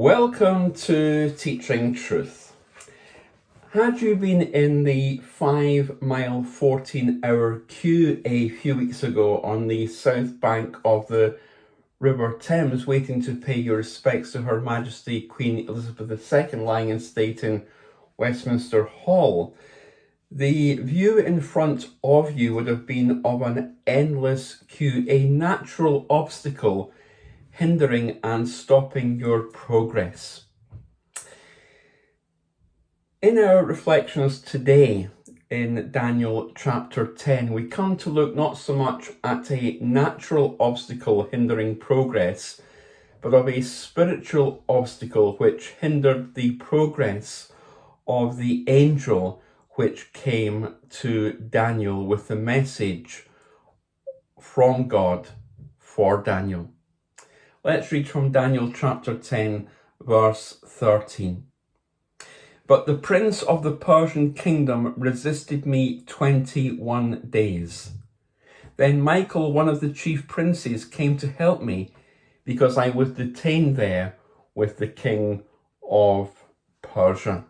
Welcome to Teaching Truth. Had you been in the 5-mile, 14-hour queue a few weeks ago on the south bank of the River Thames, waiting to pay your respects to Her Majesty Queen Elizabeth II lying in state in Westminster Hall, the view in front of you would have been of an endless queue, a natural obstacle hindering and stopping your progress. In our reflections today in Daniel chapter 10, we come to look not so much at a natural obstacle hindering progress, but of a spiritual obstacle which hindered the progress of the angel which came to Daniel with the message from God for Daniel. Let's read from Daniel chapter 10, verse 13. But the prince of the Persian kingdom resisted me 21 days. Then Michael, one of the chief princes, came to help me because I was detained there with the king of Persia.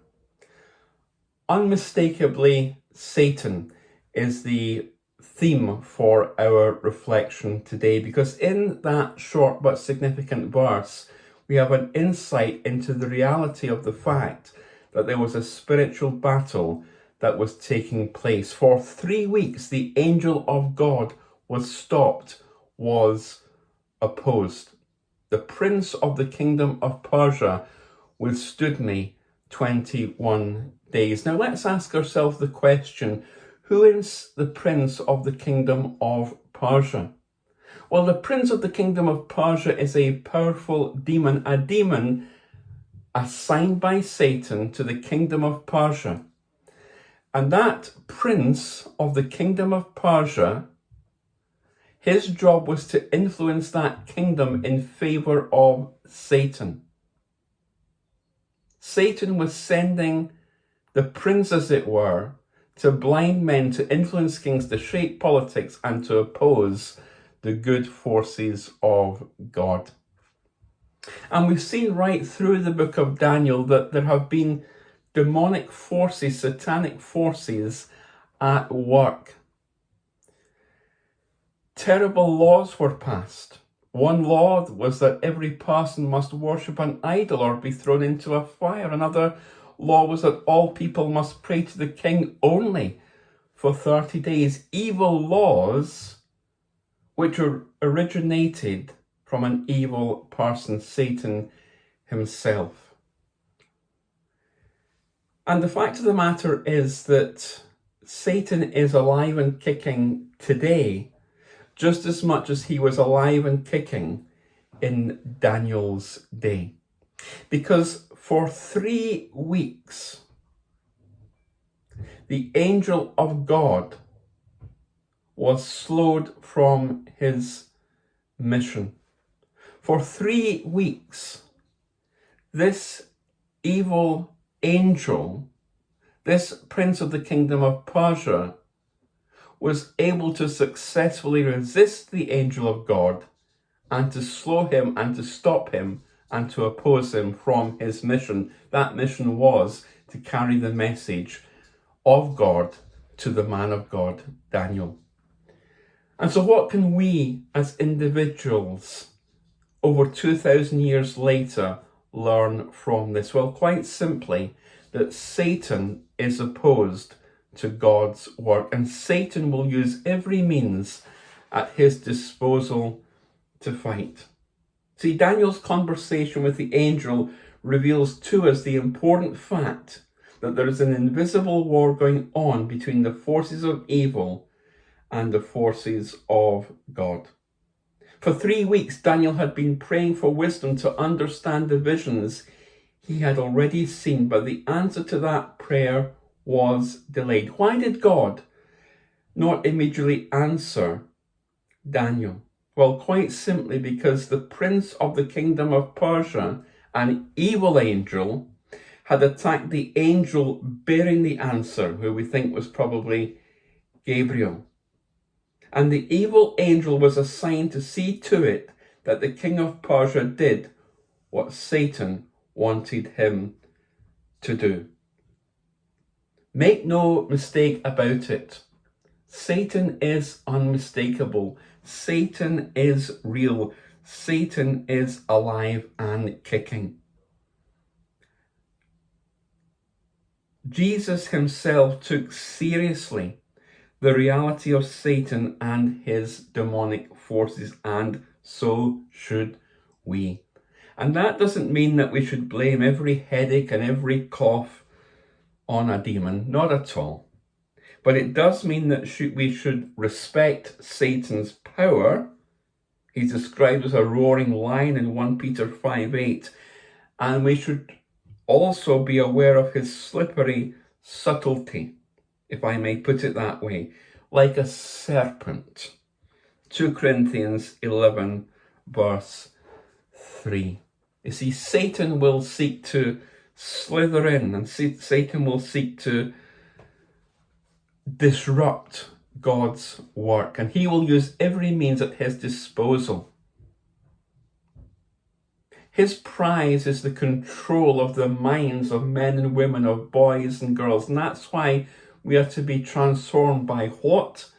Unmistakably, Satan is the theme for our reflection today, because in that short but significant verse, we have an insight into the reality of the fact that there was a spiritual battle that was taking place. For 3 weeks, the angel of God was stopped, was opposed. The prince of the kingdom of Persia withstood me 21 days. Now let's ask ourselves the question, who is the prince of the kingdom of Persia? Well, the prince of the kingdom of Persia is a powerful demon, a demon assigned by Satan to the kingdom of Persia. And that prince of the kingdom of Persia, his job was to influence that kingdom in favor of Satan. Satan was sending the prince, as it were, to blind men, to influence kings, to shape politics, and to oppose the good forces of God. And we've seen right through the book of Daniel that there have been demonic forces, satanic forces at work. Terrible laws were passed. One law was that every person must worship an idol or be thrown into a fire. Another law was that all people must pray to the king only for 30 days. Evil laws which originated from an evil person, Satan himself. And the fact of the matter is that Satan is alive and kicking today, just as much as he was alive and kicking in Daniel's day. Because for 3 weeks, the angel of God was slowed from his mission. For 3 weeks, this evil angel, this prince of the kingdom of Persia, was able to successfully resist the angel of God and to slow him and to stop him and to oppose him from his mission. That mission was to carry the message of God to the man of God, Daniel. And so what can we as individuals over 2,000 years later learn from this? Well, quite simply, that Satan is opposed to God's work, and Satan will use every means at his disposal to fight. See, Daniel's conversation with the angel reveals to us the important fact that there is an invisible war going on between the forces of evil and the forces of God. For 3 weeks, Daniel had been praying for wisdom to understand the visions he had already seen, but the answer to that prayer was delayed. Why did God not immediately answer Daniel? Well, quite simply because the prince of the kingdom of Persia, an evil angel, had attacked the angel bearing the answer, who we think was probably Gabriel. And the evil angel was assigned to see to it that the king of Persia did what Satan wanted him to do. Make no mistake about it. Satan is unmistakable. Satan is real. Satan is alive and kicking. Jesus himself took seriously the reality of Satan and his demonic forces, and so should we. And that doesn't mean that we should blame every headache and every cough on a demon, not at all. But it does mean that we should respect Satan's power. He's described as a roaring lion in 1 Peter 5:8, and we should also be aware of his slippery subtlety, if I may put it that way, like a serpent. 2 Corinthians 11 verse 3. You see, Satan will seek to slither in, and Satan will seek to disrupt God's work, and he will use every means at his disposal. His prize is the control of the minds of men and women, of boys and girls, and that's why we are to be transformed by what?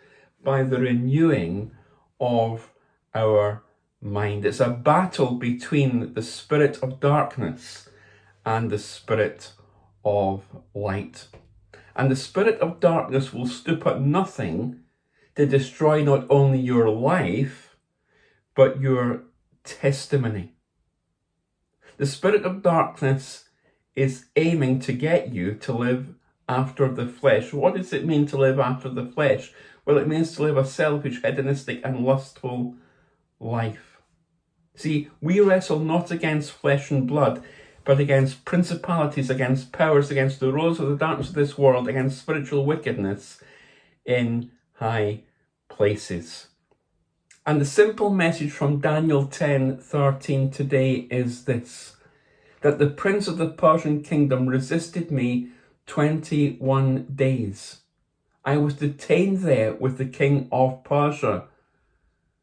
By the renewing of our mind. It's a battle between the spirit of darkness and the spirit of light. And the spirit of darkness will stoop at nothing to destroy not only your life, but your testimony. The spirit of darkness is aiming to get you to live after the flesh. What does it mean to live after the flesh? Well, it means to live a selfish, hedonistic, and lustful life. See, we wrestle not against flesh and blood, but against principalities, against powers, against the rulers of the darkness of this world, against spiritual wickedness in high places. And the simple message from Daniel 10:13 today is this: that the prince of the Persian kingdom resisted me 21 days. I was detained there with the king of Persia.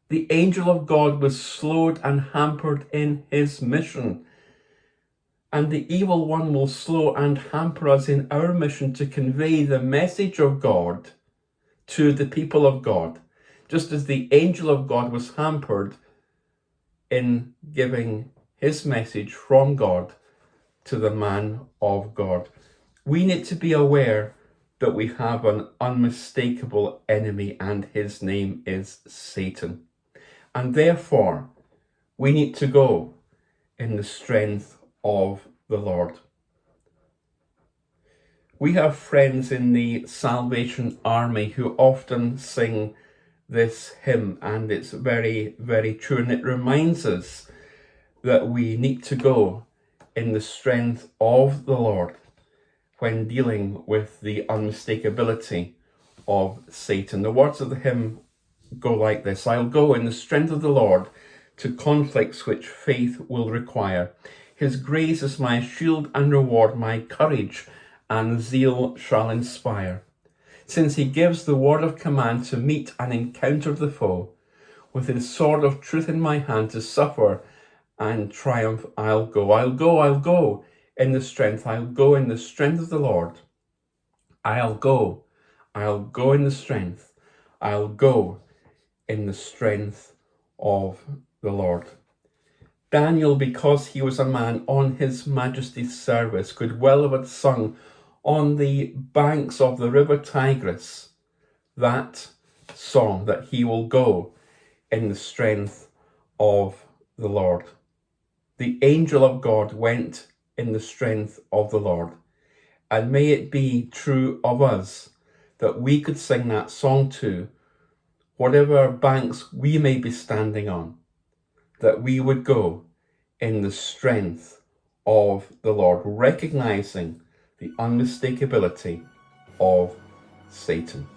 The angel of God was slowed and hampered in his mission. And the evil one will slow and hamper us in our mission to convey the message of God to the people of God, just as the angel of God was hampered in giving his message from God to the man of God. We need to be aware that we have an unmistakable enemy, and his name is Satan. And therefore, we need to go in the strength of the Lord. We have friends in the Salvation Army who often sing this hymn, and it's very, very true, and it reminds us that we need to go in the strength of the Lord when dealing with the unmistakability of Satan. The words of the hymn go like this: I'll go in the strength of the Lord to conflicts which faith will require. His grace is my shield and reward, my courage and zeal shall inspire. Since he gives the word of command to meet and encounter the foe, with his sword of truth in my hand to suffer and triumph, I'll go. I'll go in the strength. I'll go in the strength of the Lord. I'll go in the strength. I'll go in the strength of the Lord. Daniel, because he was a man on his Majesty's service, could well have sung on the banks of the river Tigris that song, that he will go in the strength of the Lord. The angel of God went in the strength of the Lord. And may it be true of us that we could sing that song too, whatever banks we may be standing on, that we would go in the strength of the Lord, recognizing the unmistakability of Satan.